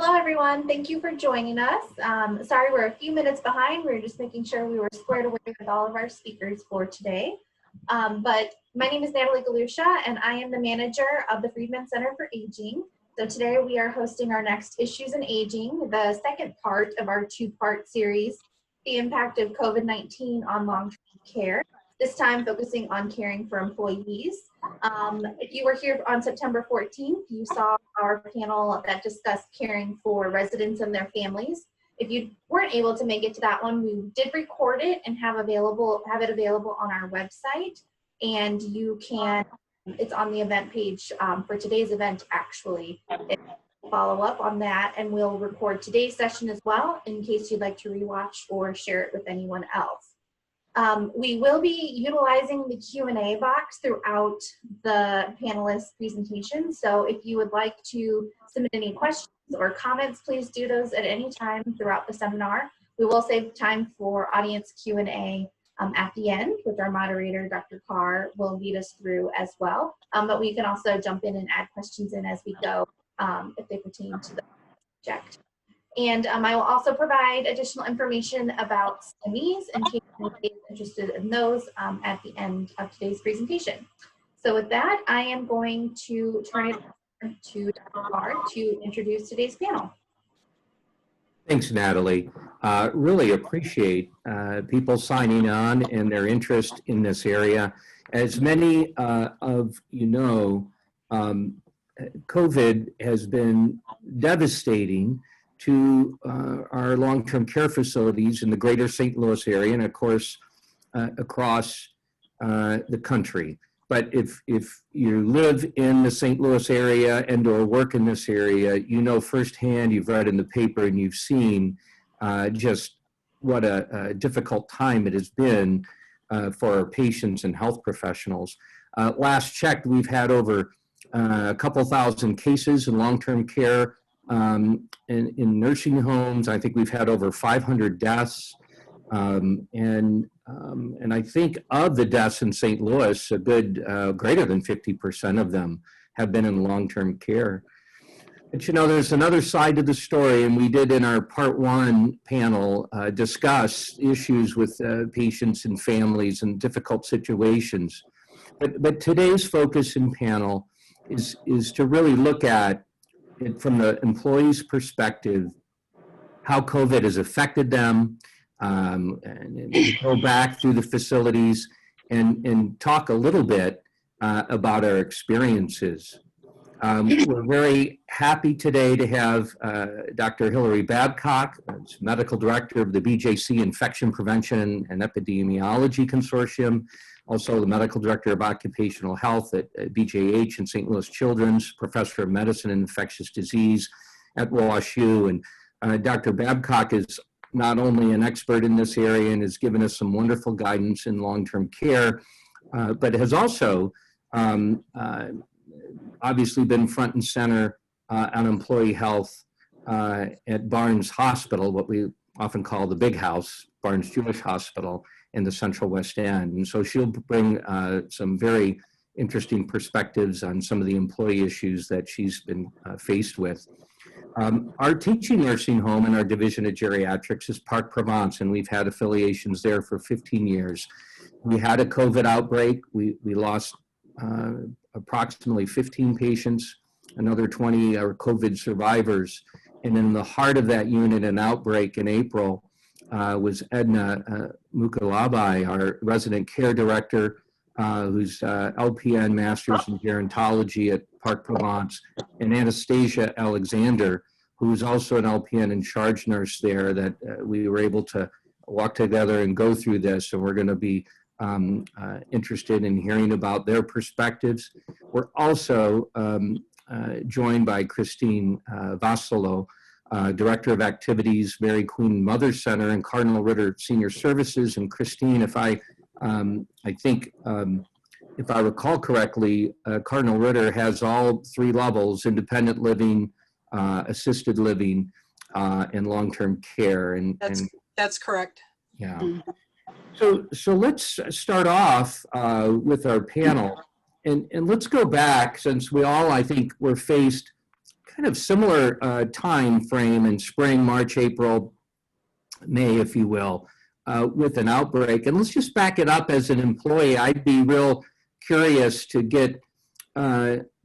Hello, everyone. Thank you for joining us. Sorry, we're a few minutes behind. We were just making sure we were squared away with all of our speakers for today. But my name is Natalie Galusha, and I am the manager of the Friedman Center for Aging. So today we are hosting our next Issues in Aging, the second part of our two-part series, The Impact of COVID-19 on Long-Term Care, this time focusing on caring for employees. If you were here on September 14th, you saw our panel that discussed caring for residents and their families. If you weren't able to make it to that one, we did record it and have it available on our website. And you can, it's on the event page for today's event, actually. Follow up on that, and we'll record today's session as well in case you'd like to rewatch or share it with anyone else. We will be utilizing the Q&A box throughout the panelist presentation. So if you would like to submit any questions or comments, please do those at any time throughout the seminar. We will save time for audience Q&A at the end, which our moderator, Dr. Carr, will lead us through as well. But we can also jump in and add questions in as we go if they pertain to the subject. And I will also provide additional information about STEMIs in case anybody is interested in those at the end of today's presentation. So with that, I am going to turn it over to Dr. Carr to introduce today's panel. Thanks, Natalie. Really appreciate people signing on and their interest in this area. As many of you know, COVID has been devastating to our long-term care facilities in the greater St. Louis area and, of course, across the country. But if you live in the St. Louis area and or work in this area, you know firsthand, you've read in the paper and you've seen just what a difficult time it has been for our patients and health professionals. Last checked, we've had over a couple thousand cases in long-term care in nursing homes. I think we've had over 500 deaths. And I think of the deaths in St. Louis, a good greater than 50% of them have been in long-term care. But you know, there's another side to the story, and we did in our part one panel discuss issues with patients and families and difficult situations. But today's focus in panel is to really look at it from the employee's perspective, how COVID has affected them, and go back through the facilities and talk a little bit about our experiences. We're very happy today to have Dr. Hilary Babcock, Medical Director of the BJC Infection Prevention and Epidemiology Consortium, also the Medical Director of Occupational Health at BJH and St. Louis Children's, Professor of Medicine and Infectious Disease at WashU. And Dr. Babcock is not only an expert in this area and has given us some wonderful guidance in long-term care, but has also obviously been front and center on employee health at Barnes Hospital, what we often call the big house, Barnes Jewish Hospital in the Central West End. And so she'll bring some very interesting perspectives on some of the employee issues that she's been faced with. Our teaching nursing home in our division of geriatrics is Parc Provence, and we've had affiliations there for 15 years. We had a COVID outbreak. We lost approximately 15 patients, another 20 are COVID survivors. And in the heart of that unit, an outbreak in April, was Edna Mukalabai, our resident care director, who's LPN Masters in Gerontology at Parc Provence, and Anastasia Alexander, who's also an LPN in charge nurse there, that we were able to walk together and go through this, and we're going to be interested in hearing about their perspectives. We're also joined by Christine Vassalo, Director of Activities, Mary Queen Mother Center and Cardinal Ritter Senior Services. And Christine, if I think, if I recall correctly, Cardinal Ritter has all three levels: independent living, assisted living, and long-term care. And that's correct. Yeah. So let's start off with our panel, and let's go back, since we all, I think, were faced kind of similar time frame in spring, March, April, May, if you will, with an outbreak. And let's just back it up as an employee. I'd be real curious to get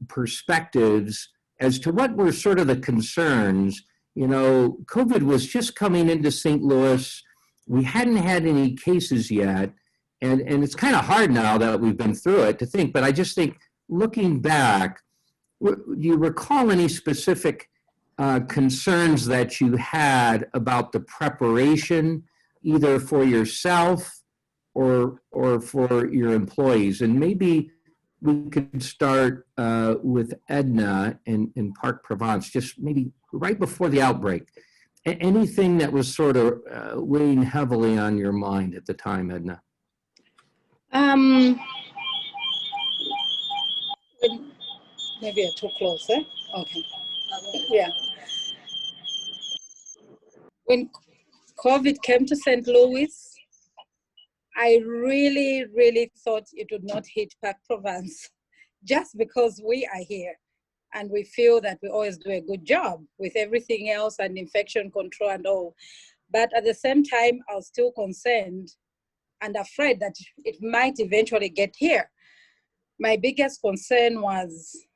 perspectives as to what were sort of the concerns. You know, COVID was just coming into St. Louis. We hadn't had any cases yet. And it's kind of hard now that we've been through it to think, but I just think looking back, do you recall any specific concerns that you had about the preparation, either for yourself or for your employees? And maybe we could start with Edna in Park Provence, just maybe right before the outbreak. Anything that was sort of weighing heavily on your mind at the time, Edna? Maybe you're too close, eh? Okay. Yeah. When COVID came to St. Louis, I really, really thought it would not hit Park Provence, just because we are here and we feel that we always do a good job with everything else and infection control and all. But at the same time, I was still concerned and afraid that it might eventually get here. My biggest concern was,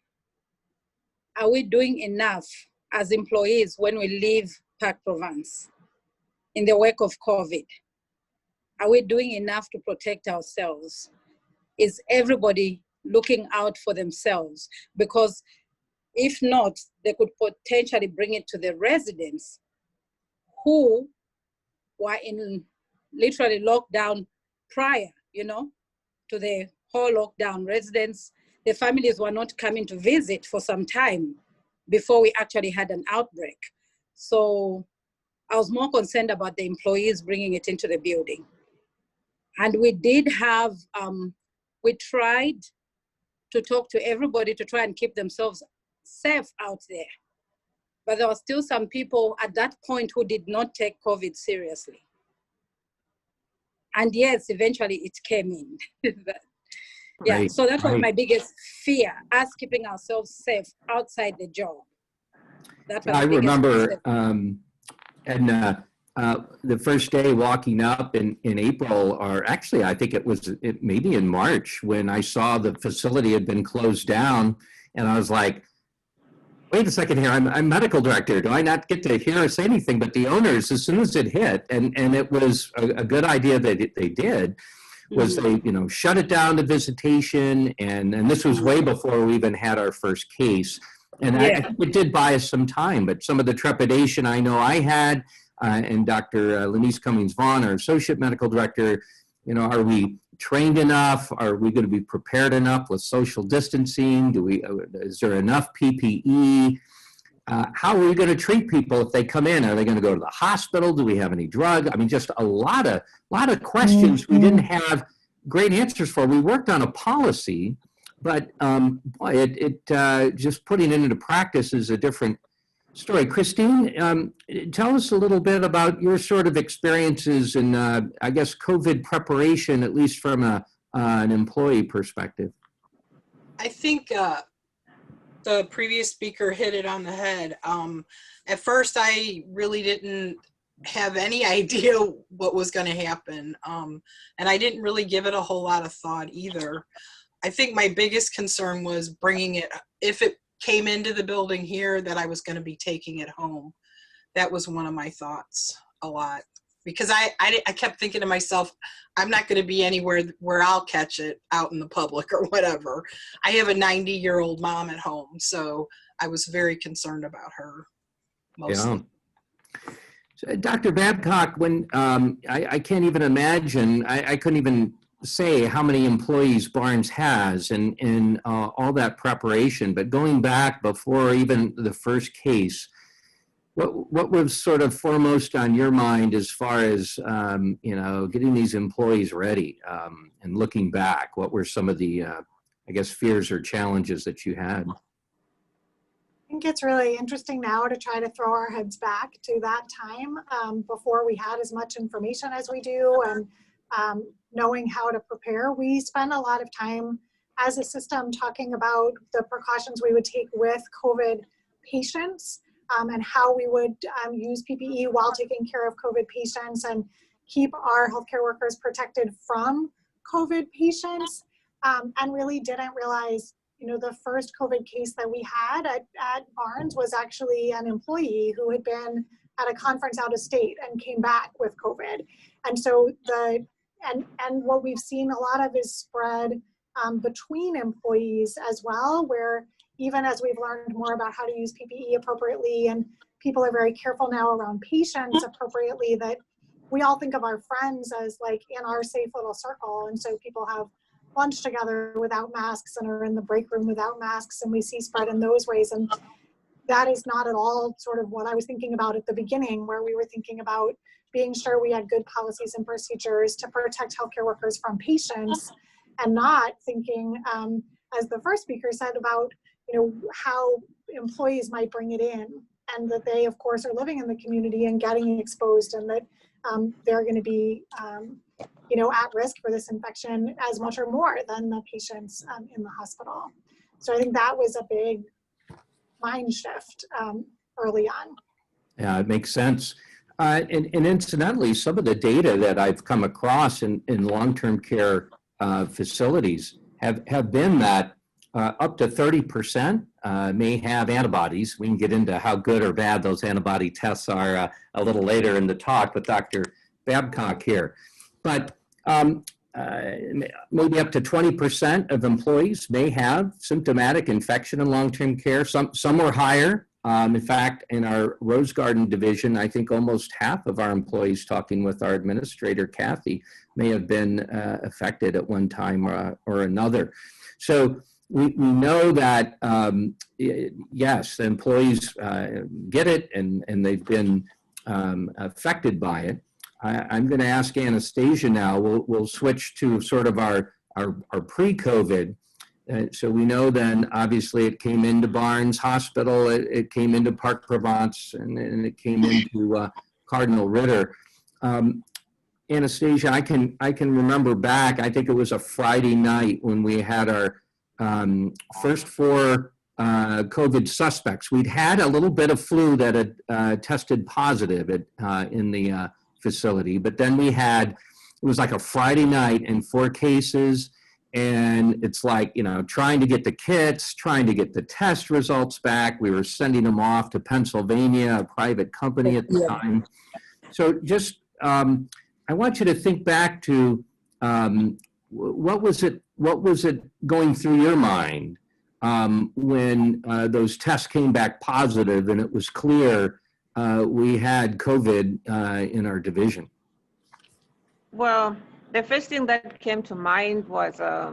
are we doing enough as employees when we leave Park Provence in the wake of COVID? Are we doing enough to protect ourselves? Is everybody looking out for themselves? Because if not, they could potentially bring it to the residents who were in literally lockdown prior, you know, to the whole lockdown. Residents, the families were not coming to visit for some time before we actually had an outbreak. So I was more concerned about the employees bringing it into the building. And we did have, we tried to talk to everybody to try and keep themselves safe out there. But there were still some people at that point who did not take COVID seriously. And yes, eventually it came in. Yeah, Right, so that was right. my biggest fear, us keeping ourselves safe outside the job. That was I the biggest remember, concern. and the first day walking up in April, or actually I think it was maybe in March, when I saw the facility had been closed down, and I was like, wait a second here, I'm medical director. Do I not get to hear or say anything? But the owners, as soon as it hit, and it was a good idea that they did, was they, you know, shut it down to visitation, and this was way before we even had our first case. And I think it did buy us some time, but some of the trepidation I know I had, and Dr. Lenise Cummings-Vaughn, our associate medical director, you know, are we trained enough? Are we going to be prepared enough with social distancing? Is there enough PPE? How are we going to treat people if they come in? Are they going to go to the hospital? Do we have any drug? I mean, just a lot of questions we didn't have great answers for. We worked on a policy, but just putting it into practice is a different story. Christine, tell us a little bit about your sort of experiences in, I guess, COVID preparation, at least from an employee perspective. I think the previous speaker hit it on the head. At first, I really didn't have any idea what was going to happen, and I didn't really give it a whole lot of thought either. I think my biggest concern was bringing it, if it came into the building here, that I was going to be taking it home. That was one of my thoughts a lot, because I kept thinking to myself, I'm not going to be anywhere where I'll catch it out in the public or whatever. I have a 90-year-old mom at home, so I was very concerned about her mostly. Yeah. So, Dr. Babcock, when I can't even imagine, I couldn't even say how many employees Barnes has and all that preparation, but going back before even the first case, what was sort of foremost on your mind as far as, you know, getting these employees ready, and looking back, what were some of the, I guess, fears or challenges that you had? I think it's really interesting now to try to throw our heads back to that time before we had as much information as we do, and knowing how to prepare. We spent a lot of time as a system talking about the precautions we would take with COVID patients and how we would use PPE while taking care of COVID patients and keep our healthcare workers protected from COVID patients, and really didn't realize, the first COVID case that we had at Barnes was actually an employee who had been at a conference out of state and came back with COVID. And so and what we've seen a lot of is spread between employees as well, where even as we've learned more about how to use PPE appropriately, and people are very careful now around patients appropriately, that we all think of our friends as like in our safe little circle. And so people have lunch together without masks and are in the break room without masks, and we see spread in those ways. And that is not at all sort of what I was thinking about at the beginning, where we were thinking about being sure we had good policies and procedures to protect healthcare workers from patients, and not thinking, as the first speaker said, about how employees might bring it in, and that they of course are living in the community and getting exposed, and that they're going to be at risk for this infection as much or more than the patients in the hospital. So I think that was a big mind shift early on. Yeah, it makes sense. And incidentally, some of the data that I've come across in long-term care facilities have been that up to 30% may have antibodies. We can get into how good or bad those antibody tests are a little later in the talk with Dr. Babcock here. But maybe up to 20% of employees may have symptomatic infection in long-term care. Some are higher. In fact, in our Rose Garden division, I think almost half of our employees, talking with our administrator, Kathy, may have been affected at one time or another. So we know that, yes, the employees get it and they've been affected by it. I'm going to ask Anastasia now. We'll switch to sort of our pre-COVID. So we know then, obviously, it came into Barnes Hospital, it came into Park Provence, and it came into Cardinal Ritter. Anastasia, I can remember back, I think it was a Friday night when we had our first 4 COVID suspects. We'd had a little bit of flu that had tested positive in the facility, but then it was like a Friday night and 4 cases. And it's like, trying to get the kits, trying to get the test results back. We were sending them off to Pennsylvania, a private company at the time. So just, I want you to think back to what was it going through your mind when those tests came back positive and it was clear we had COVID in our division? Well, the first thing that came to mind was I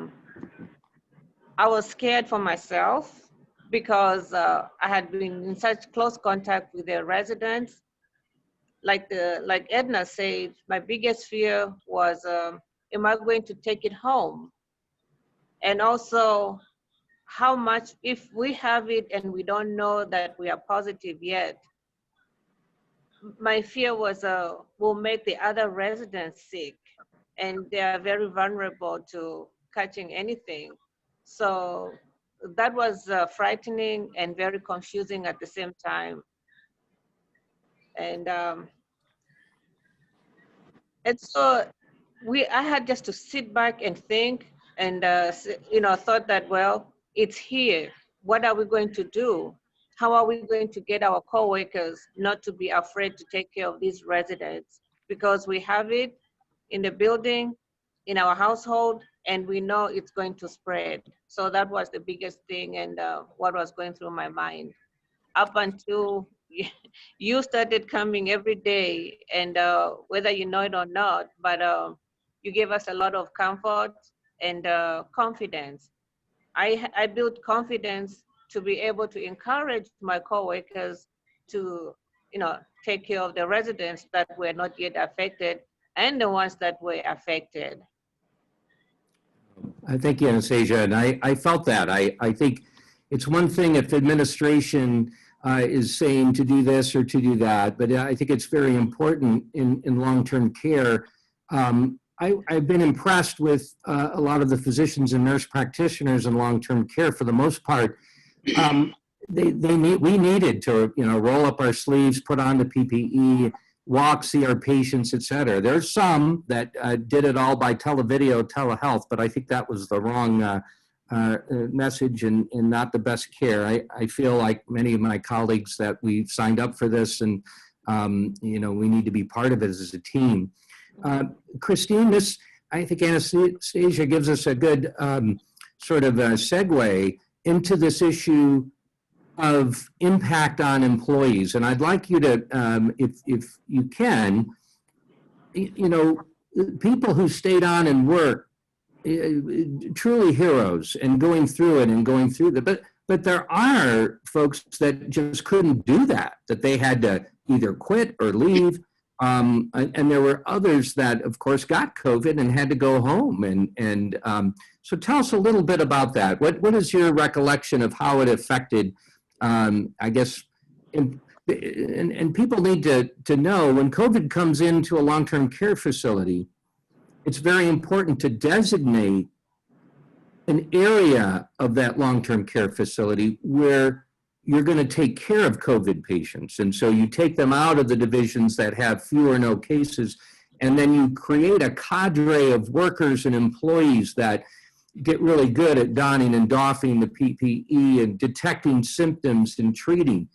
was scared for myself because I had been in such close contact with the residents. Like Edna said, my biggest fear was, am I going to take it home? And also, how much, if we have it and we don't know that we are positive yet, my fear was we'll make the other residents sick, and they are very vulnerable to catching anything. So that was frightening and very confusing at the same time. And so I had just to sit back and think, and thought that, well, it's here. What are we going to do? How are we going to get our coworkers not to be afraid to take care of these residents? Because we have it in the building, in our household, and we know it's going to spread. So that was the biggest thing, and what was going through my mind up until you started coming every day, and whether you know it or not, but you gave us a lot of comfort and confidence. I built confidence to be able to encourage my coworkers to, take care of the residents that were not yet affected and the ones that were affected. I thank you, Anastasia, and I felt that. I think it's one thing if administration is saying to do this or to do that, but I think it's very important in long-term care. I've been impressed with a lot of the physicians and nurse practitioners in long-term care for the most part. we needed to, roll up our sleeves, put on the PPE, walk, see our patients, et cetera. There's some that did it all by televideo, telehealth, but I think that was the wrong message and not the best care. I feel like many of my colleagues that we signed up for this, and we need to be part of it as a team. Christine, I think Anastasia gives us a good sort of a segue into this issue of impact on employees. And I'd like you to, if you can, people who stayed on and worked, truly heroes and going through it. But there are folks that just couldn't do that they had to either quit or leave. And there were others that, of course, got COVID and had to go home. And so tell us a little bit about that. What is your recollection of how it affected, I guess, and people need to know when COVID comes into a long-term care facility, it's very important to designate an area of that long-term care facility where you're going to take care of COVID patients. And so you take them out of the divisions that have few or no cases, and then you create a cadre of workers and employees that get really good at donning and doffing the PPE and detecting symptoms and treating.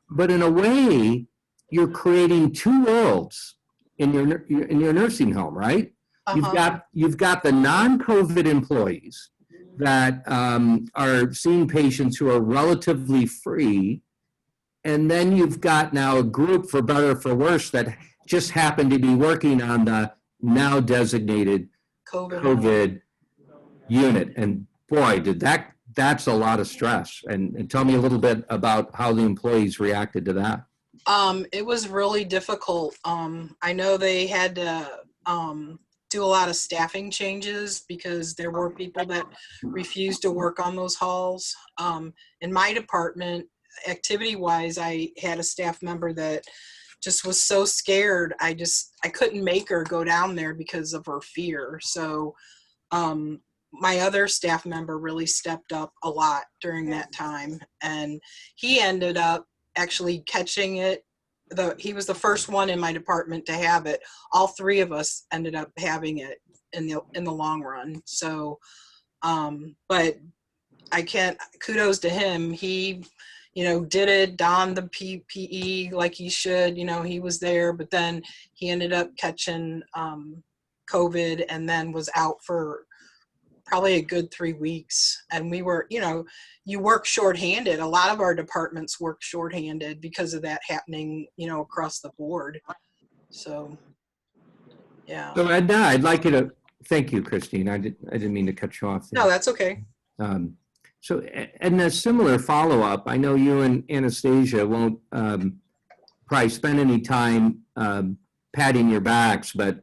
But in a way, you're creating two worlds in your nursing home, right? You've got the non-COVID employees that are seeing patients who are relatively free, and then you've got now a group, for better or for worse, that just happen to be working on the now designated COVID unit. And boy, that's a lot of stress. And tell me a little bit about how the employees reacted to that. It was really difficult. I know they had to do a lot of staffing changes because there were people that refused to work on those halls. In my department, activity-wise, I had a staff member that just was so scared. I couldn't make her go down there because of her fear. So my other staff member really stepped up a lot during that time, and he ended up actually catching it. He was the first one in my department to have it. All three of us ended up having it in the long run. So, but kudos to him. He, did it, donned the PPE like he should, he was there, but then he ended up catching COVID and then was out for probably a good 3 weeks. And we were, you work shorthanded. A lot of our departments work shorthanded because of that happening, across the board. So, yeah. So Edna, I'd like you to, thank you, Christine. I didn't mean to cut you off there. No, that's okay. So Edna, similar follow-up. I know you and Anastasia won't probably spend any time patting your backs, but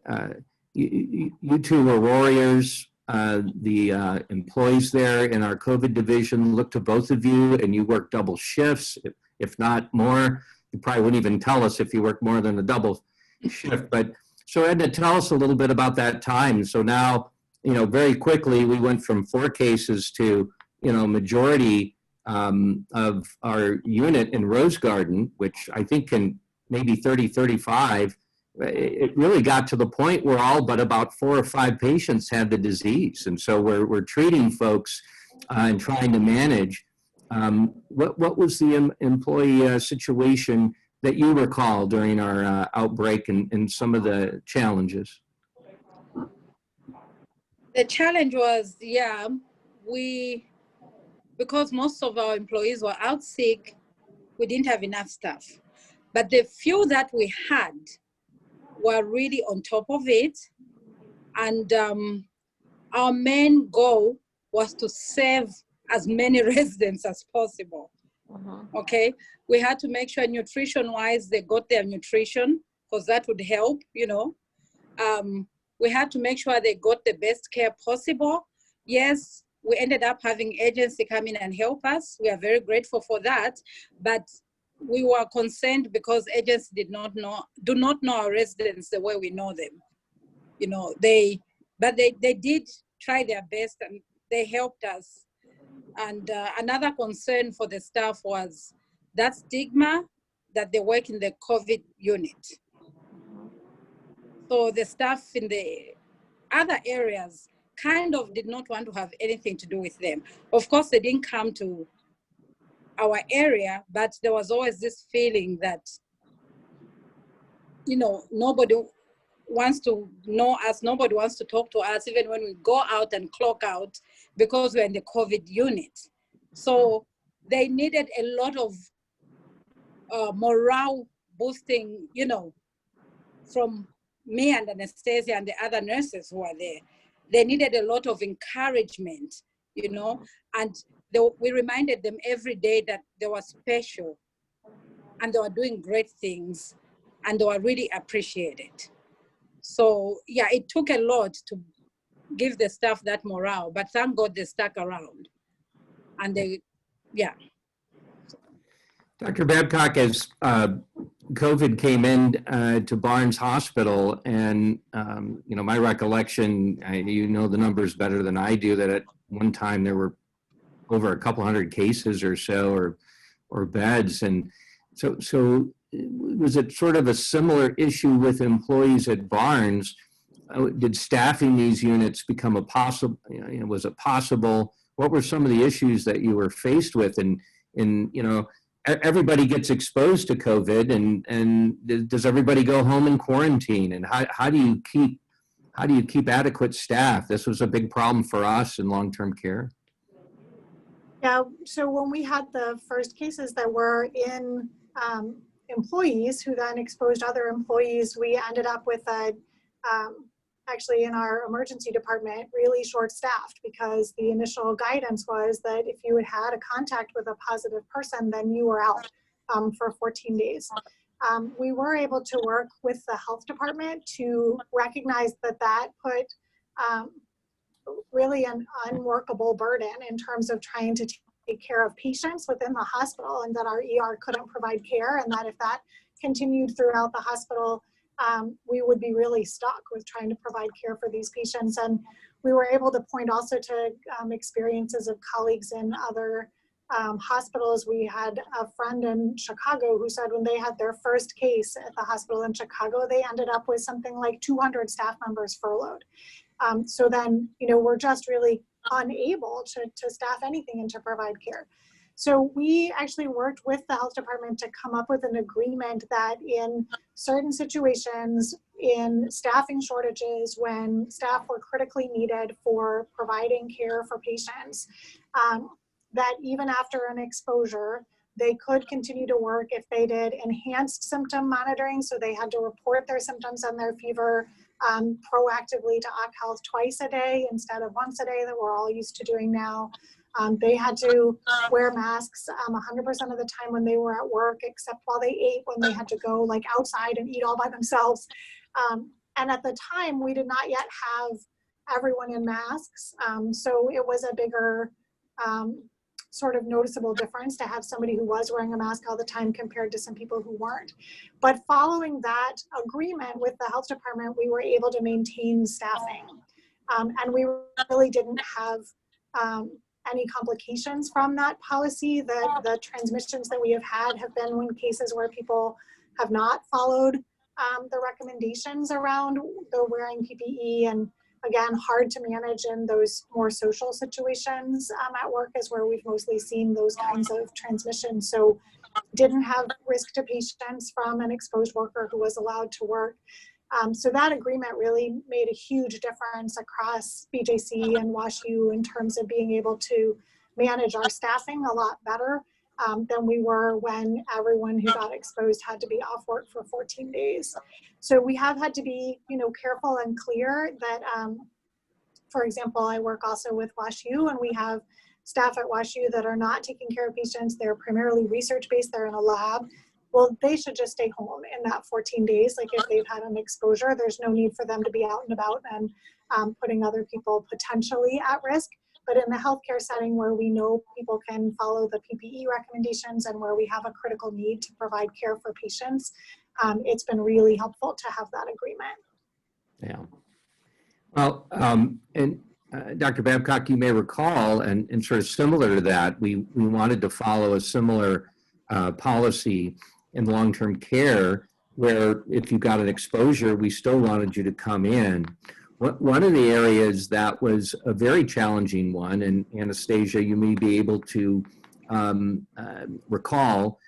you two were warriors. The employees there in our COVID division look to both of you, and you work double shifts, if not more. You probably wouldn't even tell us if you work more than a double shift. But so Edna, tell us a little bit about that time. So now, very quickly we went from 4 cases to, majority of our unit in Rose Garden, which I think can maybe 30, 35. It really got to the point where all but about 4 or 5 patients had the disease. And so we're treating folks and trying to manage. What was the employee situation that you recall during our outbreak and some of the challenges? The challenge was, because most of our employees were out sick, we didn't have enough staff. But the few that we had were really on top of it. And our main goal was to save as many residents as possible. Okay, we had to make sure nutrition-wise they got their nutrition, because that would help, we had to make sure they got the best care possible. Yes, we ended up having agency come in and help us. We are very grateful for that, but we were concerned because agents do not know our residents the way we know them. They did try their best and they helped us. And another concern for the staff was that stigma that they work in the COVID unit. So the staff in the other areas kind of did not want to have anything to do with them. Of course, they didn't come to our area, but there was always this feeling that, you know, nobody wants to know us, nobody wants to talk to us, even when we go out and clock out, because we're in the COVID unit. So they needed a lot of morale boosting, you know, from me and Anastasia and the other nurses who are there. They needed a lot of encouragement, you know, and we reminded them every day that they were special and they were doing great things and they were really appreciated. So yeah, it took a lot to give the staff that morale, but thank God they stuck around. And they, yeah. Dr. Babcock, as COVID came in to Barnes Hospital, and you know, my recollection, you know the numbers better than I do, that at one time there were over a couple hundred cases or so, or beds, and so was it sort of a similar issue with employees at Barnes? Did staffing these units become a possible? You know, was it possible? What were some of the issues that you were faced with? And you know, everybody gets exposed to COVID, and does everybody go home in quarantine? And how do you keep adequate staff? This was a big problem for us in long-term care. Yeah, so when we had the first cases that were in employees who then exposed other employees, we ended up with actually in our emergency department, really short-staffed, because the initial guidance was that if you had had a contact with a positive person, then you were out for 14 days. We were able to work with the health department to recognize that that put really an unworkable burden in terms of trying to take care of patients within the hospital, and that our ER couldn't provide care, and that if that continued throughout the hospital, we would be really stuck with trying to provide care for these patients. And we were able to point also to experiences of colleagues in other hospitals. We had a friend in Chicago who said when they had their first case at the hospital in Chicago, they ended up with something like 200 staff members furloughed. So then, you know, we're just really unable to staff anything and to provide care. So we actually worked with the health department to come up with an agreement that in certain situations, in staffing shortages, when staff were critically needed for providing care for patients, that even after an exposure, they could continue to work if they did enhanced symptom monitoring. So they had to report their symptoms and their fever proactively to OC Health twice a day instead of once a day that we're all used to doing now. They had to wear masks 100% of the time when they were at work, except while they ate, when they had to go like outside and eat all by themselves. And at the time, we did not yet have everyone in masks. So it was a bigger sort of noticeable difference to have somebody who was wearing a mask all the time compared to some people who weren't. But following that agreement with the health department, we were able to maintain staffing. And we really didn't have any complications from that policy. The transmissions that we have had have been in cases where people have not followed the recommendations around the wearing PPE, and again, hard to manage in those more social situations at work is where we've mostly seen those kinds of transmissions. So didn't have risk to patients from an exposed worker who was allowed to work. So that agreement really made a huge difference across BJC and WashU in terms of being able to manage our staffing a lot better than we were when everyone who got exposed had to be off work for 14 days. So we have had to be, you know, careful and clear that, for example, I work also with WashU, and we have staff at WashU that are not taking care of patients. They're primarily research-based, they're in a lab. Well, they should just stay home in that 14 days. Like if they've had an exposure, there's no need for them to be out and about and putting other people potentially at risk. But in the healthcare setting where we know people can follow the PPE recommendations and where we have a critical need to provide care for patients, it's been really helpful to have that agreement. Yeah. Well, and Dr. Babcock, you may recall, and sort of similar to that, we wanted to follow a similar policy in long-term care, where if you got an exposure, we still wanted you to come in. One of the areas that was a very challenging one, and Anastasia, you may be able to recall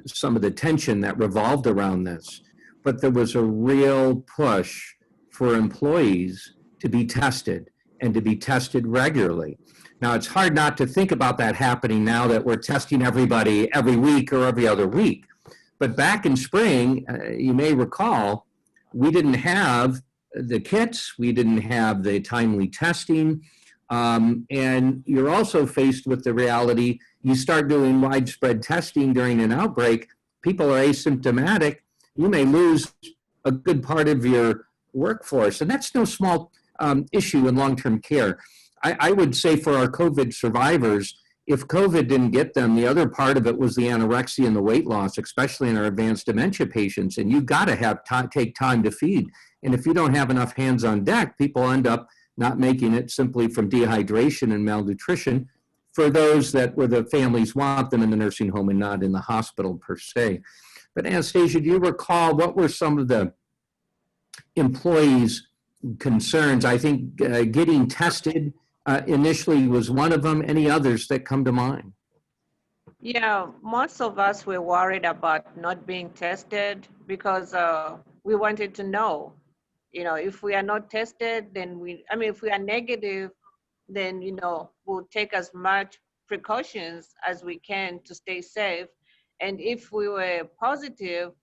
some of the tension that revolved around this, but there was a real push for employees to be tested and to be tested regularly. Now, it's hard not to think about that happening now that we're testing everybody every week or every other week. But back in spring, you may recall, we didn't have the kits, we didn't have the timely testing, and you're also faced with the reality, you start doing widespread testing during an outbreak, people are asymptomatic, you may lose a good part of your workforce, and that's no small issue in long-term care. I would say for our COVID survivors, if COVID didn't get them, the other part of it was the anorexia and the weight loss, especially in our advanced dementia patients, and you've got to have take time to feed. And if you don't have enough hands on deck, people end up not making it simply from dehydration and malnutrition for those that where the families want them in the nursing home and not in the hospital per se. But Anastasia, do you recall what were some of the employees' concerns? I think getting tested initially was one of them. Any others that come to mind? Yeah, most of us were worried about not being tested because we wanted to know, if we are not tested, then if we are negative, then, we'll take as much precautions as we can to stay safe. And if we were positive,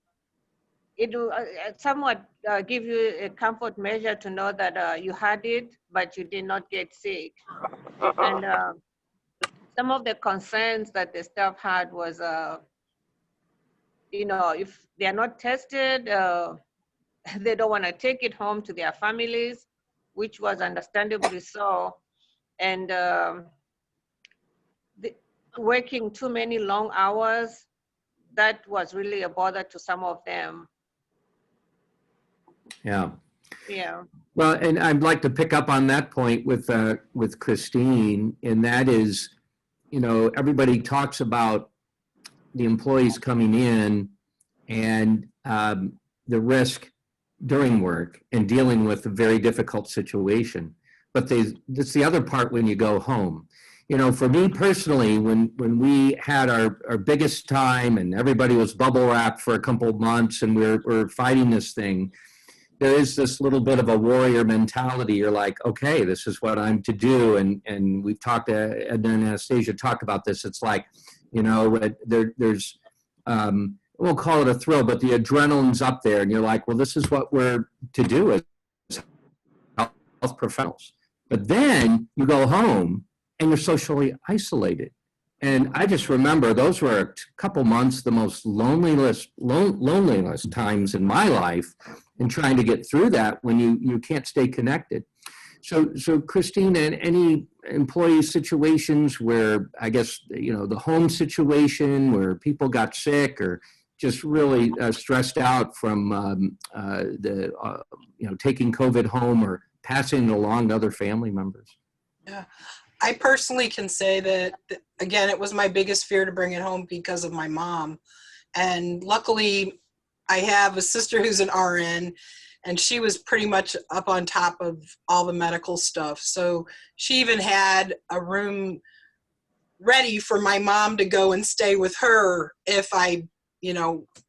it will somewhat give you a comfort measure to know that you had it, but you did not get sick. And some of the concerns that the staff had was, if they are not tested, they don't want to take it home to their families, which was understandably so. And working too many long hours, that was really a bother to some of them. Yeah. Yeah. Well, and I'd like to pick up on that point with Christine, and that is, everybody talks about the employees coming in and the risk during work and dealing with a very difficult situation. But that's the other part when you go home. For me personally, when we had our biggest time and everybody was bubble wrapped for a couple of months and we're fighting this thing, there is this little bit of a warrior mentality. You're like, okay, this is what I'm to do. And we've talked, Edna and Anastasia talked about this. It's like, there's, we'll call it a thrill, but the adrenaline's up there. And you're like, well, this is what we're to do as health professionals. But then you go home and you're socially isolated. And I just remember those were a couple months, the most loneliness times in my life, and trying to get through that when you can't stay connected. So Christine, in any employee situations where, I guess, the home situation where people got sick or just really stressed out from taking COVID home or passing it along to other family members? Yeah. I personally can say that, again, it was my biggest fear to bring it home because of my mom. And luckily, I have a sister who's an RN, and she was pretty much up on top of all the medical stuff. So she even had a room ready for my mom to go and stay with her if I,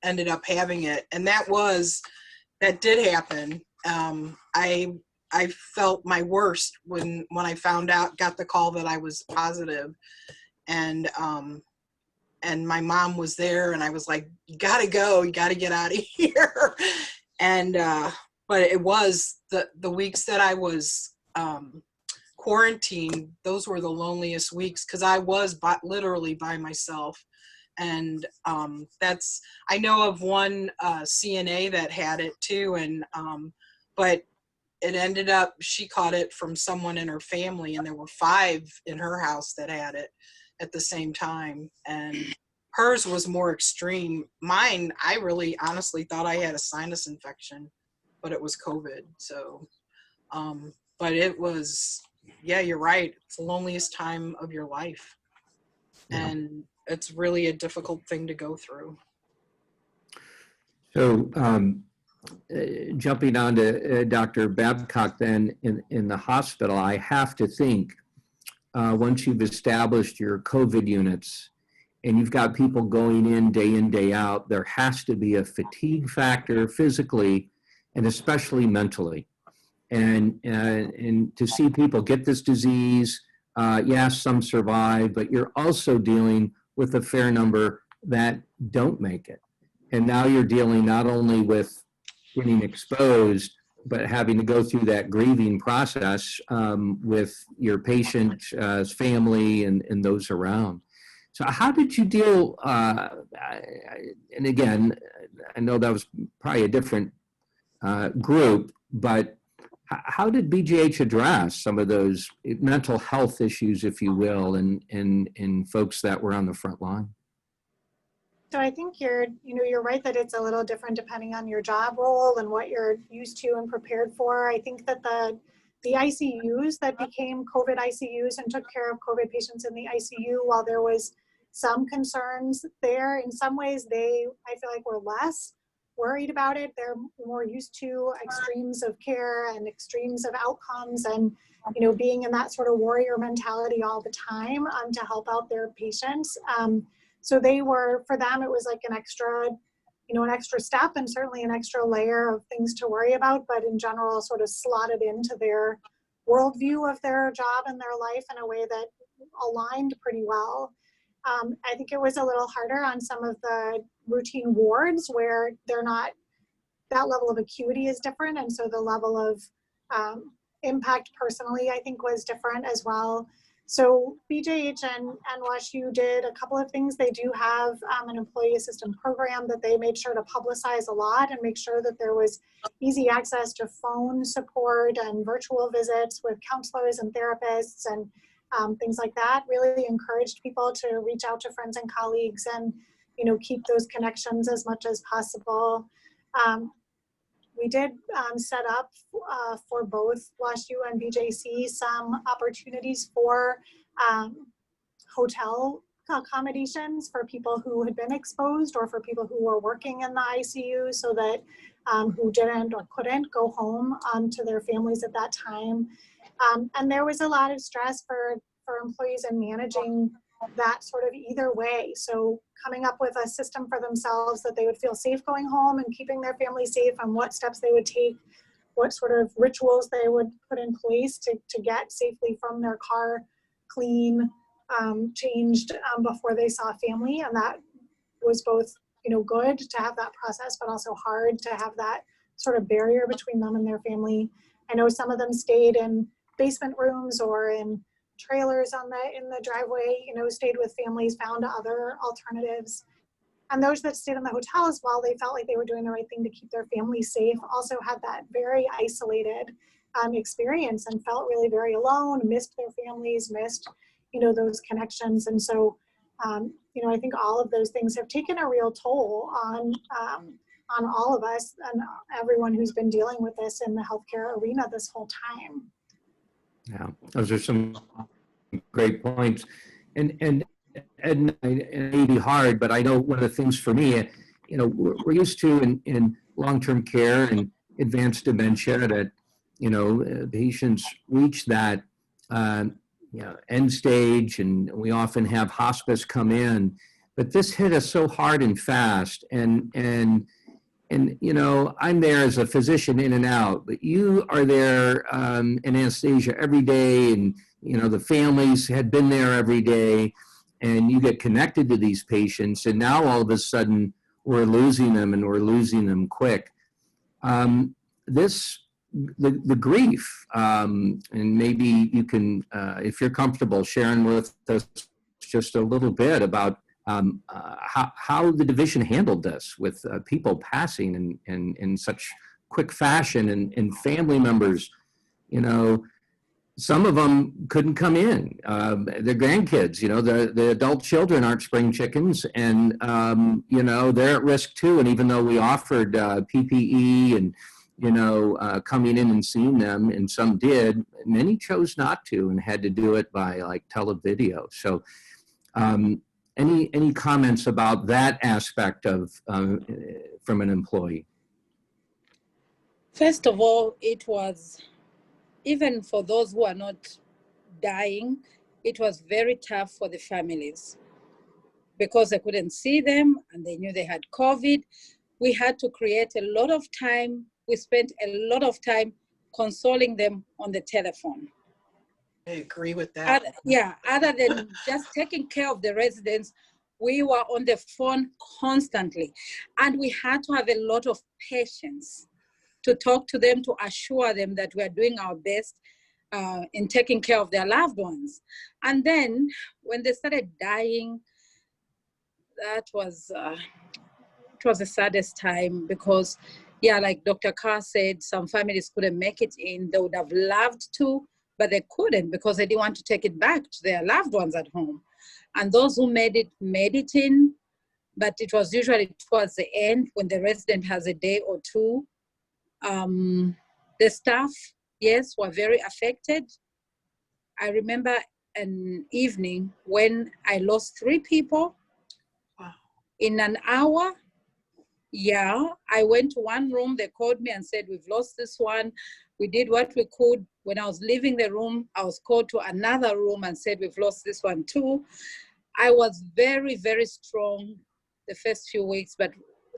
ended up having it. And that did happen. I felt my worst when I got the call that I was positive, and my mom was there, and I was like, you gotta go, you gotta get out of here. And but it was the weeks that I was quarantined, those were the loneliest weeks because I was literally by myself. And I know of one CNA that had it too, and but it ended up, she caught it from someone in her family, and there were 5 in her house that had it at the same time. And hers was more extreme. Mine, I really honestly thought I had a sinus infection, but it was COVID. So, but it was yeah, you're right. It's the loneliest time of your life. Yeah. And it's really a difficult thing to go through. So jumping on to Dr. Babcock then in the hospital, I have to think once you've established your COVID units and you've got people going in, day out, there has to be a fatigue factor physically and especially mentally. And to see people get this disease, yes, some survive, but you're also dealing with a fair number that don't make it. And now you're dealing not only with getting exposed, but having to go through that grieving process with your patient's family and those around. So how did you deal, and again, I know that was probably a different group, but how did BGH address some of those mental health issues, if you will, in folks that were on the front line? So I think you're right that it's a little different depending on your job role and what you're used to and prepared for. I think that the ICUs that became COVID ICUs and took care of COVID patients in the ICU, while there was some concerns there, in some ways I feel like were less worried about it. They're more used to extremes of care and extremes of outcomes and being in that sort of warrior mentality all the time to help out their patients. So for them, it was like an extra step and certainly an extra layer of things to worry about, but in general, sort of slotted into their worldview of their job and their life in a way that aligned pretty well. I think it was a little harder on some of the routine wards where that level of acuity is different. And so the level of impact personally, I think, was different as well. So BJH and NYU did a couple of things. They do have an employee assistance program that they made sure to publicize a lot and make sure that there was easy access to phone support and virtual visits with counselors and therapists and things like that. Really encouraged people to reach out to friends and colleagues and keep those connections as much as possible. We did set up for both WashU and BJC some opportunities for hotel accommodations for people who had been exposed or for people who were working in the ICU so that who didn't or couldn't go home to their families at that time. And there was a lot of stress for employees in managing that sort of either way. So coming up with a system for themselves that they would feel safe going home and keeping their family safe and what steps they would take, what sort of rituals they would put in place to get safely from their car clean, changed before they saw family. And that was both, good to have that process, but also hard to have that sort of barrier between them and their family. I know some of them stayed in basement rooms or in trailers in the driveway, stayed with families, found other alternatives. And those that stayed in the hotel as well, they felt like they were doing the right thing to keep their families safe, also had that very isolated experience and felt really very alone, missed their families, missed, those connections. And so, I think all of those things have taken a real toll on all of us and everyone who's been dealing with this in the healthcare arena this whole time. Yeah, those are some great points. And it may be hard, but I know one of the things for me, we're used to in long-term care and advanced dementia that, patients reach that, end stage, and we often have hospice come in, but this hit us so hard and fast. And I'm there as a physician in and out, but you are there in anesthesia every day, and the families had been there every day, and you get connected to these patients, and now all of a sudden we're losing them, and we're losing them quick. The grief, and maybe you can, if you're comfortable, sharing with us just a little bit about how the division handled this with people passing in such quick fashion and family members, some of them couldn't come in. Their grandkids, the adult children aren't spring chickens, and they're at risk too. And even though we offered PPE coming in and seeing them, and some did. Many chose not to and had to do it by like televideo. So any comments about that aspect of from an employee? First of all, it was, even for those who are not dying, it was very tough for the families because they couldn't see them and they knew they had COVID. We had to create a lot of time. We spent a lot of time consoling them on the telephone. I agree with that. Other than just taking care of the residents, we were on the phone constantly. And we had to have a lot of patience to talk to them, to assure them that we are doing our best in taking care of their loved ones. And then when they started dying, that was it was the saddest time because, like Dr. Carr said, some families couldn't make it in. They would have loved to, but they couldn't because they didn't want to take it back to their loved ones at home. And those who made it in, but it was usually towards the end when the resident has a day or two. The staff, yes, were very affected. I remember an evening when I lost 3 people. Wow. In an hour. Yeah, I went to one room, they called me and said, we've lost this one. We did what we could. When I was leaving the room, I was called to another room and said, we've lost this one too. I was very, very strong the first few weeks, but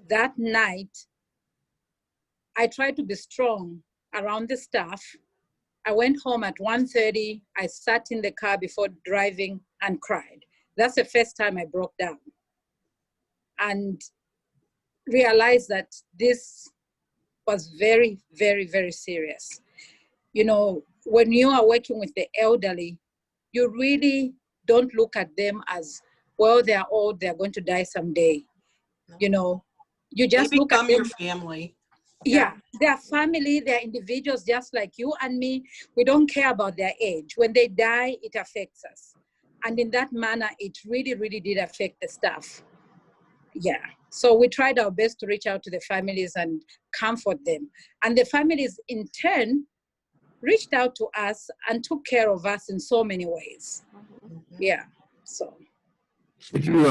that night, I tried to be strong around the staff. I went home at 1:30. I sat in the car before driving and cried. That's the first time I broke down and realized that this was very, very, very serious. When you are working with the elderly, you really don't look at them as, well, they're old, they're going to die someday. You just look at them. Your family. Yeah, they're family, they're individuals just like you and me. We don't care about their age. When they die, it affects us. And in that manner, it really, really did affect the staff. Yeah, so we tried our best to reach out to the families and comfort them. And the families, in turn, reached out to us and took care of us in so many ways. Yeah, so. Could you,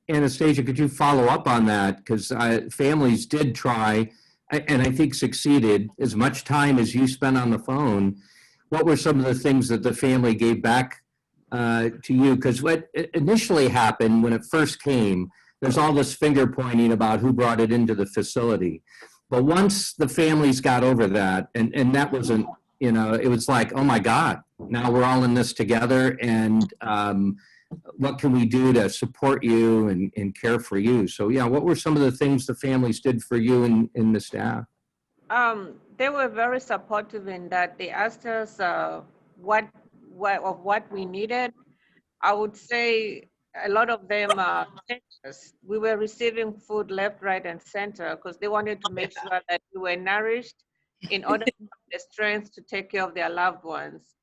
Anastasia, could you follow up on that? Because families did try, and I think succeeded, as much time as you spent on the phone. What were some of the things that the family gave back to you? Because what initially happened when it first came, there's all this finger pointing about who brought it into the facility. But once the families got over that, and that wasn't, it was like, oh my God, now we're all in this together, and what can we do to support you and care for you? So yeah, what were some of the things the families did for you and the staff? They were very supportive in that they asked us what we needed. I would say a lot of them we were receiving food left, right, and center because they wanted to make sure that we were nourished in order to have the strength to take care of their loved ones.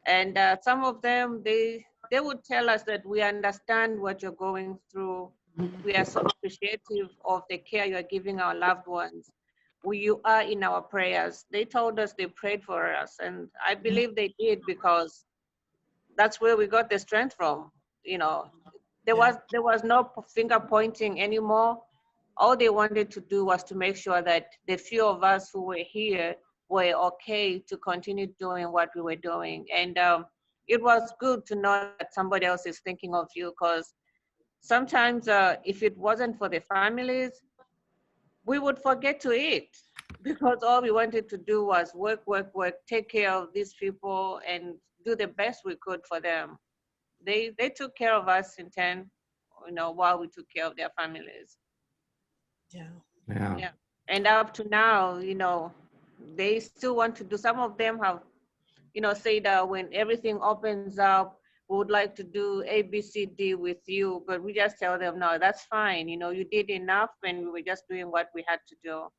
And some of them, they would tell us that we understand what you're going through. We are so appreciative of the care you're giving our loved ones. You are in our prayers. They told us they prayed for us, and I believe they did because that's where we got the strength from. There was no finger pointing anymore. All they wanted to do was to make sure that the few of us who were here were okay to continue doing what we were doing. And it was good to know that somebody else is thinking of you, because sometimes if it wasn't for the families, we would forget to eat because all we wanted to do was work, take care of these people and do the best we could for them. They took care of us in turn, while we took care of their families. Yeah. And up to now, they still want to do. Some of them have, say that when everything opens up, we would like to do A, B, C, D with you, but we just tell them, no, that's fine. You did enough, and we were just doing what we had to do.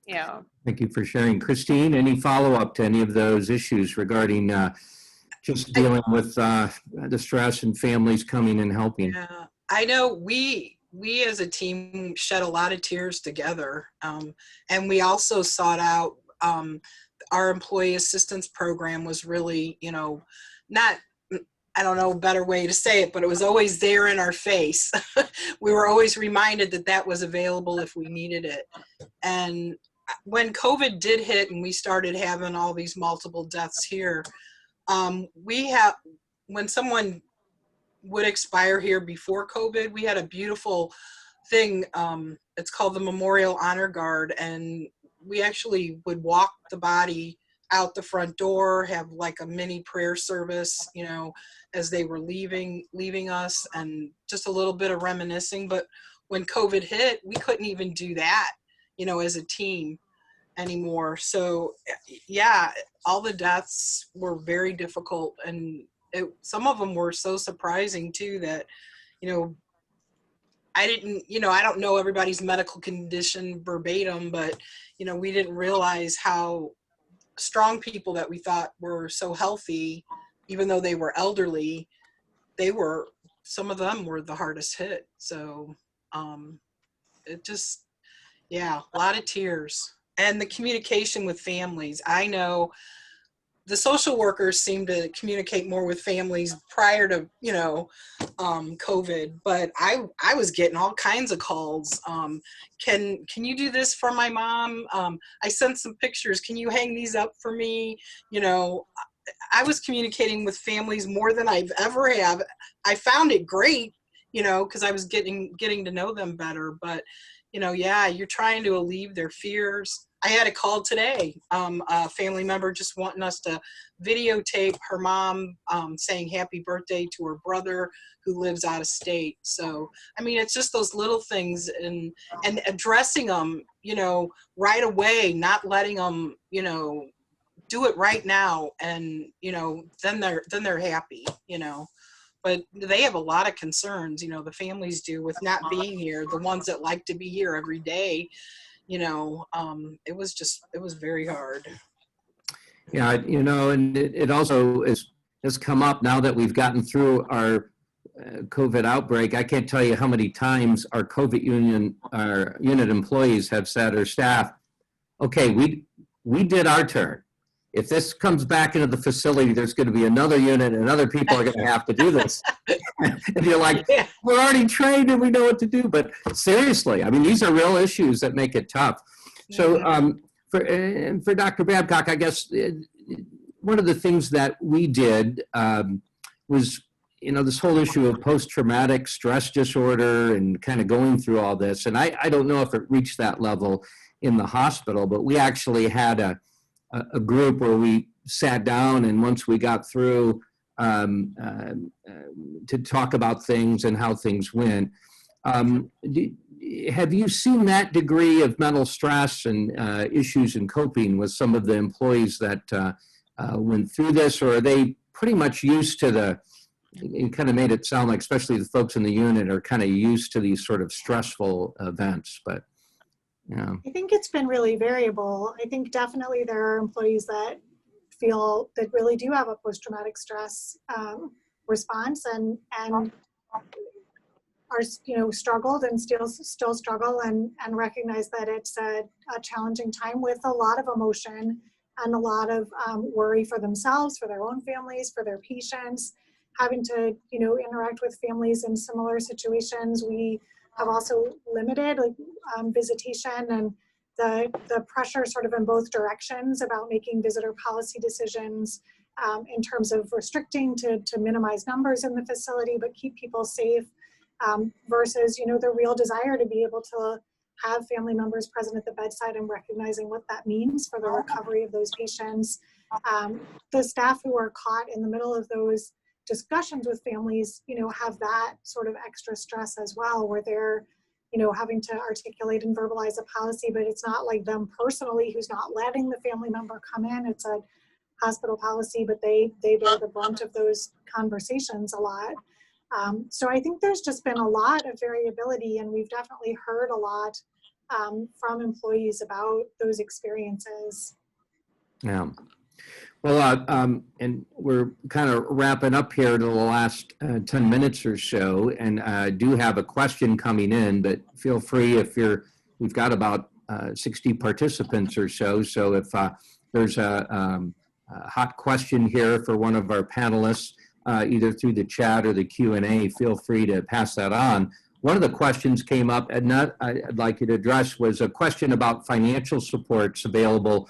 Yeah. Thank you for sharing. Christine, any follow-up to any of those issues regarding just dealing with the stress and families coming and helping? Yeah, I know we we as a team shed a lot of tears together. And we also sought out, our employee assistance program was really, you know, not, I don't know a better way to say it, but it was always there in our face. We were always reminded that that was available if we needed it. And when COVID did hit and we started having all these multiple deaths here, when someone would expire here before COVID, we had a beautiful thing. It's called the Memorial Honor Guard. And we actually would walk the body out the front door, have like a mini prayer service, you know, as they were leaving us, and just a little bit of reminiscing. But when COVID hit, we couldn't even do that, you know, as a team anymore. So yeah, all the deaths were very difficult, and some of them were so surprising too that, you know, I don't know everybody's medical condition verbatim, but, you know, we didn't realize how strong people that we thought were so healthy, even though they were elderly, some of them were the hardest hit. So it just, yeah, a lot of tears. And the communication with families. I know the social workers seem to communicate more with families prior to, you know, COVID, but I was getting all kinds of calls. Can you do this for my mom? I sent some pictures. Can you hang these up for me? You know, I was communicating with families more than I've ever have. I found it great, you know, because I was getting to know them better. But, you know, yeah, you're trying to alleviate their fears. I had a call today, a family member just wanting us to videotape her mom saying happy birthday to her brother who lives out of state. So, I mean, it's just those little things, and addressing them, you know, right away, not letting them, you know, do it right now, and, you know, then they're happy, you know. But they have a lot of concerns, you know, the families do, with not being here, the ones that like to be here every day. You know, it was very hard. Yeah, you know, and it also has come up now that we've gotten through our COVID outbreak. I can't tell you how many times our our unit employees have said, or staff, okay, we did our turn. If this comes back into the facility, there's going to be another unit and other people are going to have to do this. And you're like, Yeah. We're already trained and we know what to do. But seriously, I mean, these are real issues that make it tough. So for Dr. Babcock, I guess one of the things that we did was, you know, this whole issue of post-traumatic stress disorder and kind of going through all this. And I don't know if it reached that level in the hospital, but we actually had a group where we sat down, and once we got through to talk about things and how things went. Have you seen that degree of mental stress and issues in coping with some of the employees that went through this, or are they pretty much used to you kind of made it sound like, especially the folks in the unit, are kind of used to these sort of stressful events, but yeah. I think it's been really variable. I think definitely there are employees that feel that really do have a post-traumatic stress response and are, you know, struggled and still struggle and recognize that it's a challenging time with a lot of emotion and a lot of worry for themselves, for their own families, for their patients, having to, you know, interact with families in similar situations. We have also limited visitation, and the pressure sort of in both directions about making visitor policy decisions in terms of restricting to minimize numbers in the facility but keep people safe, versus, you know, the real desire to be able to have family members present at the bedside and recognizing what that means for the recovery of those patients. The staff who are caught in the middle of those discussions with families, you know, have that sort of extra stress as well, where they're, you know, having to articulate and verbalize a policy, but it's not like them personally who's not letting the family member come in. It's a hospital policy, but they bear the brunt of those conversations a lot. So I think there's just been a lot of variability, and we've definitely heard a lot from employees about those experiences. Yeah. Well, and we're kind of wrapping up here to the last 10 minutes or so, and I do have a question coming in, but feel free if we've got about 60 participants or so, so if there's a hot question here for one of our panelists, either through the chat or the Q&A, feel free to pass that on. One of the questions came up, and I'd like you to address, was a question about financial supports available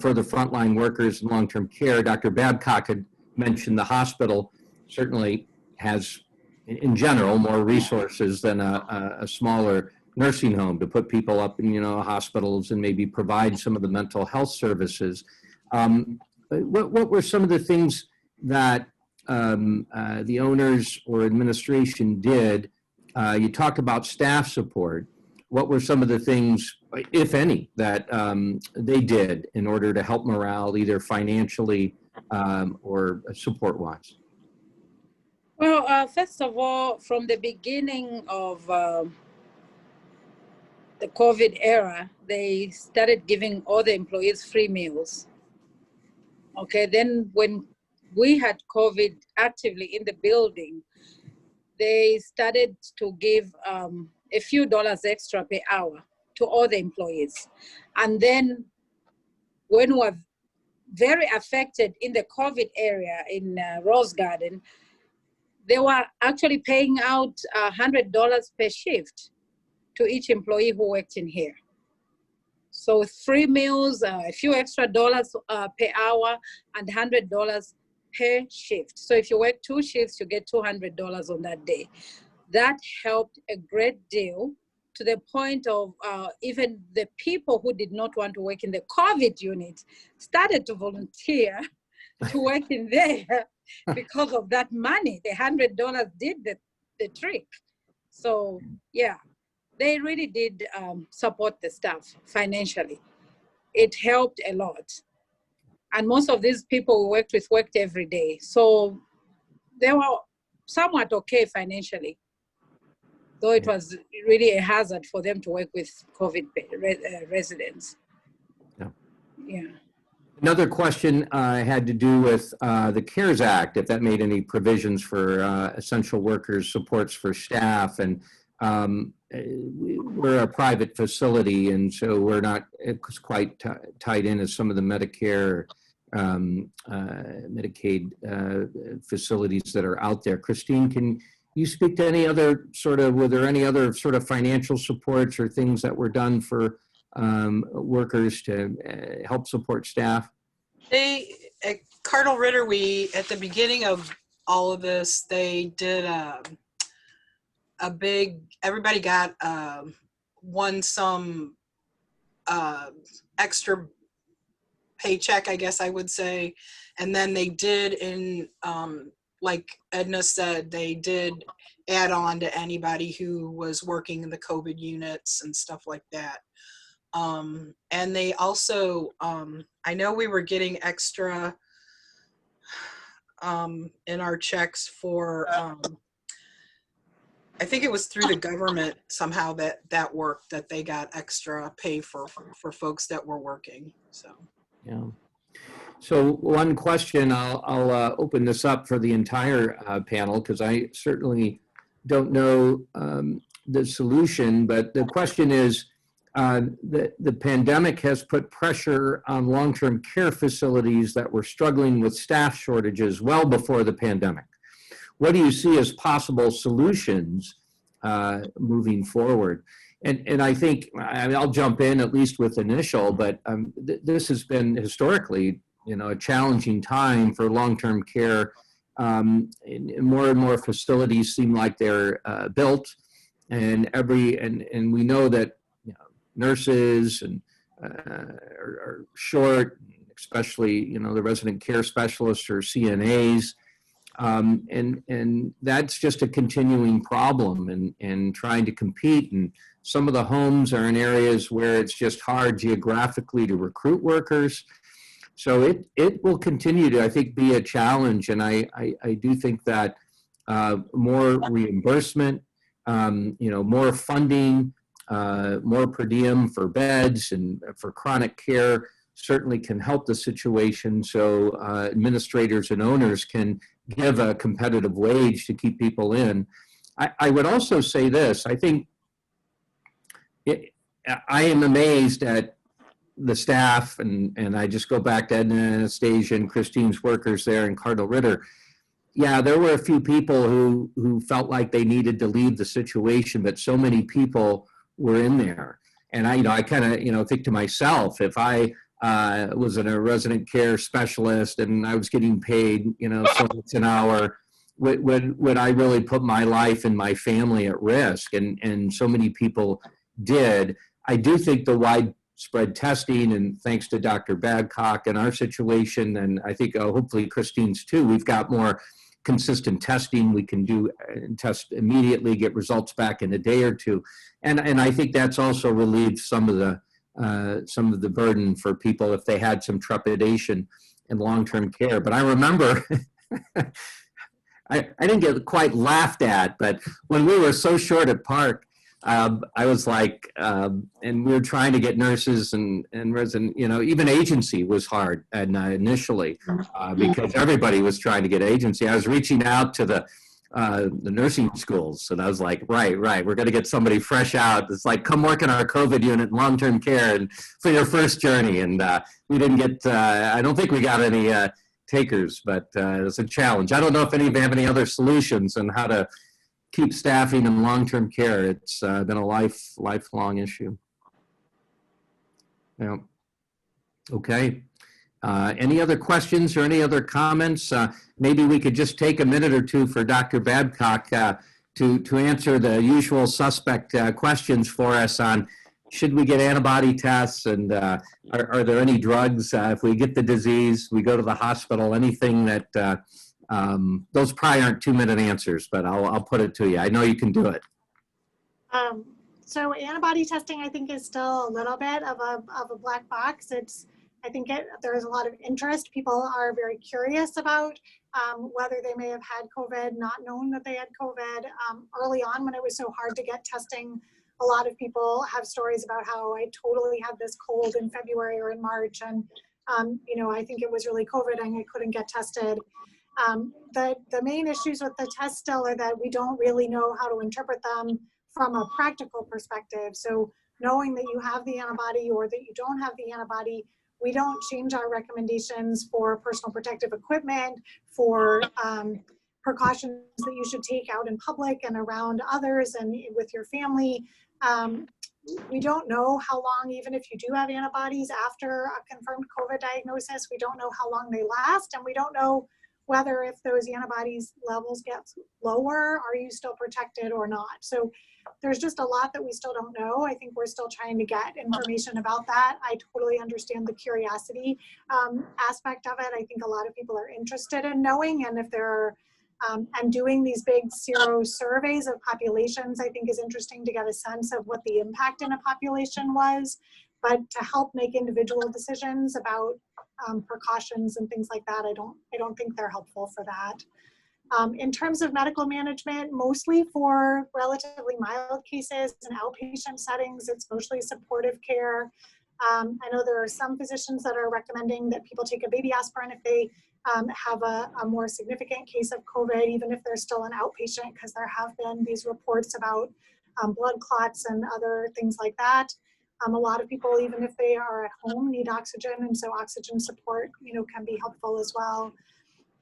for the frontline workers in long-term care. Dr. Babcock had mentioned the hospital certainly has, in general, more resources than a smaller nursing home to put people up in, hospitals and maybe provide some of the mental health services. What were some of the things that the owners or administration did? You talked about staff support. What were some of the things, if any, that they did in order to help morale, either financially or support-wise? Well, first of all, from the beginning of the COVID era, they started giving all the employees free meals. Okay, then when we had COVID actively in the building, they started to give a few dollars extra per hour to all the employees. And then when we were very affected in the COVID area in Rose Garden, they were actually paying out $100 per shift to each employee who worked in here. So free meals, a few extra dollars per hour, and $100 per shift. So if you work 2 shifts, you get $200 on that day. That helped a great deal, to the point of even the people who did not want to work in the COVID unit started to volunteer to work in there because of that money. The $100 did the trick. So yeah, they really did support the staff financially. It helped a lot. And most of these people we worked with worked every day. So they were somewhat okay financially, though it was really a hazard for them to work with COVID residents. Yeah. Yeah. Another question had to do with the CARES Act, if that made any provisions for essential workers, supports for staff. And we're a private facility, and so we're not quite tied in as some of the Medicare, Medicaid facilities that are out there. Christine, can you speak to any other were there any other sort of financial supports or things that were done for workers to help support staff? At Cardinal Ritter, at the beginning of all of this, they did a big, everybody got some extra paycheck, I guess I would say. And then they did, like Edna said, they did add on to anybody who was working in the COVID units and stuff like that. And they also, I know we were getting extra in our checks for, I think it was through the government somehow that worked, that they got extra pay for folks that were working. So yeah. So one question, I'll open this up for the entire panel, because I certainly don't know the solution, but the question is, the pandemic has put pressure on long-term care facilities that were struggling with staff shortages well before the pandemic. What do you see as possible solutions moving forward? And I think, I'll jump in at least with initial, but this has been historically, a challenging time for long-term care. And more and more facilities seem like they're built, and we know that nurses are short, especially the resident care specialists or CNAs. And that's just a continuing problem, and trying to compete. And some of the homes are in areas where it's just hard geographically to recruit workers. So it will continue to, I think, be a challenge. And I do think that more reimbursement, more funding, more per diem for beds and for chronic care certainly can help the situation so administrators and owners can give a competitive wage to keep people in. I would also say this, I think I am amazed at the staff, and I just go back to Edna, Anastasia, and Christine's workers there, and Cardinal Ritter. Yeah, there were a few people who felt like they needed to leave the situation, but so many people were in there. And I kind of, think to myself, if I was a resident care specialist and I was getting paid, so much an hour, would I really put my life and my family at risk? And so many people did. I do think the widespread testing, and thanks to Dr. Babcock and our situation, and I think hopefully Christine's too, we've got more consistent testing. We can do test immediately, get results back in a day or two. And I think that's also relieved some of the burden for people if they had some trepidation in long-term care. But I remember, I didn't get quite laughed at, but when we were so short at Park, I was like, and we were trying to get nurses and resident, even agency was hard initially because everybody was trying to get agency. I was reaching out to the nursing schools, and I was like, right, we're going to get somebody fresh out. It's like, come work in our COVID unit in long-term care and for your first journey. And we didn't get, I don't think we got any takers, but it was a challenge. I don't know if any of you have any other solutions on how to keep staffing in long-term care. It's been a lifelong issue. Yeah. Okay. Any other questions or any other comments? Maybe we could just take a minute or two for Dr. Babcock to answer the usual suspect questions for us on should we get antibody tests, and are there any drugs if we get the disease, we go to the hospital, anything that those probably aren't 2-minute answers, but I'll put it to you. I know you can do it. So antibody testing, I think, is still a little bit of a black box. There's a lot of interest. People are very curious about whether they may have had COVID, not knowing that they had COVID. Early on, when it was so hard to get testing, a lot of people have stories about how I totally had this cold in February or in March, and I think it was really COVID and I couldn't get tested. The main issues with the tests still are that we don't really know how to interpret them from a practical perspective. So knowing that you have the antibody or that you don't have the antibody, we don't change our recommendations for personal protective equipment, for precautions that you should take out in public and around others and with your family. We don't know how long, even if you do have antibodies after a confirmed COVID diagnosis, we don't know how long they last, and we don't know whether if those antibodies levels get lower, are you still protected or not? So there's just a lot that we still don't know. I think we're still trying to get information about that. I totally understand the curiosity aspect of it. I think a lot of people are interested in knowing, and if there are, and doing these big sero surveys of populations, I think is interesting to get a sense of what the impact in a population was. But to help make individual decisions about precautions and things like that, I don't think they're helpful for that. In terms of medical management, mostly for relatively mild cases in outpatient settings, it's mostly supportive care. I know there are some physicians that are recommending that people take a baby aspirin if they have a more significant case of COVID, even if they're still an outpatient, because there have been these reports about blood clots and other things like that. A lot of people, even if they are at home, need oxygen, and so oxygen support, can be helpful as well.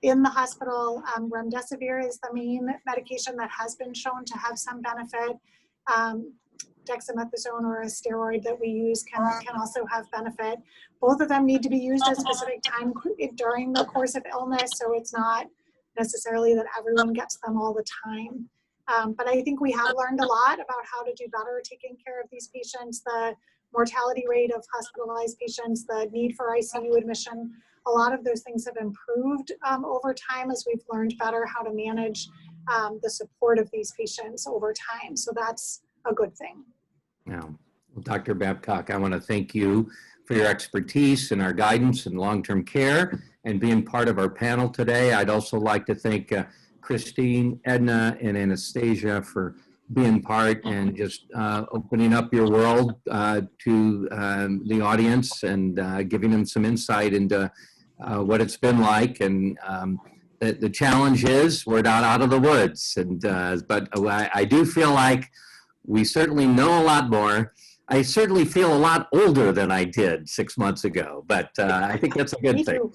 In the hospital, remdesivir is the main medication that has been shown to have some benefit. Dexamethasone, or a steroid that we use, can also have benefit. Both of them need to be used at specific time during the course of illness, so it's not necessarily that everyone gets them all the time. But I think we have learned a lot about how to do better taking care of these patients. The mortality rate of hospitalized patients, the need for ICU admission, a lot of those things have improved over time as we've learned better how to manage the support of these patients over time. So that's a good thing. Yeah. Well, Dr. Babcock, I want to thank you for your expertise and our guidance in long-term care and being part of our panel today. I'd also like to thank Christine, Edna, and Anastasia for being part and just opening up your world to the audience and giving them some insight into what it's been like. And the challenge is we're not out of the woods. And but I do feel like we certainly know a lot more. I certainly feel a lot older than I did 6 months ago, but I think that's a good Me thing. too.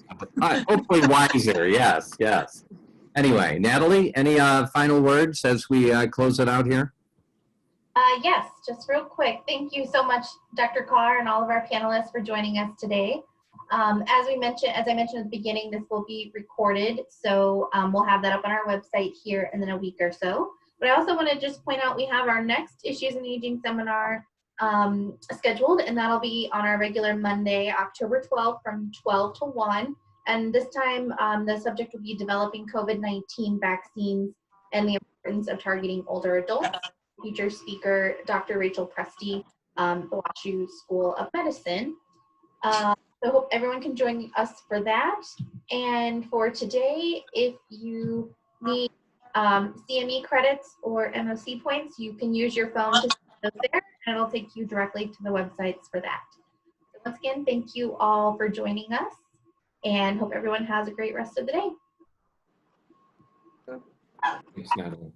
Hopefully wiser, yes, yes. Anyway, Natalie, any final words as we close it out here? Yes, just real quick. Thank you so much, Dr. Carr, and all of our panelists for joining us today. As I mentioned at the beginning, this will be recorded, so we'll have that up on our website here in a week or so. But I also want to just point out we have our next Issues in Aging seminar scheduled, and that'll be on our regular Monday, October 12th from 12 to 1. And this time, the subject will be developing COVID-19 vaccines and the importance of targeting older adults. Feature speaker, Dr. Rachel Presti, the WashU School of Medicine. So I hope everyone can join us for that. And for today, if you need CME credits or MOC points, you can use your phone to send those there, and it'll take you directly to the websites for that. So once again, thank you all for joining us, and hope everyone has a great rest of the day. Thanks, Natalie.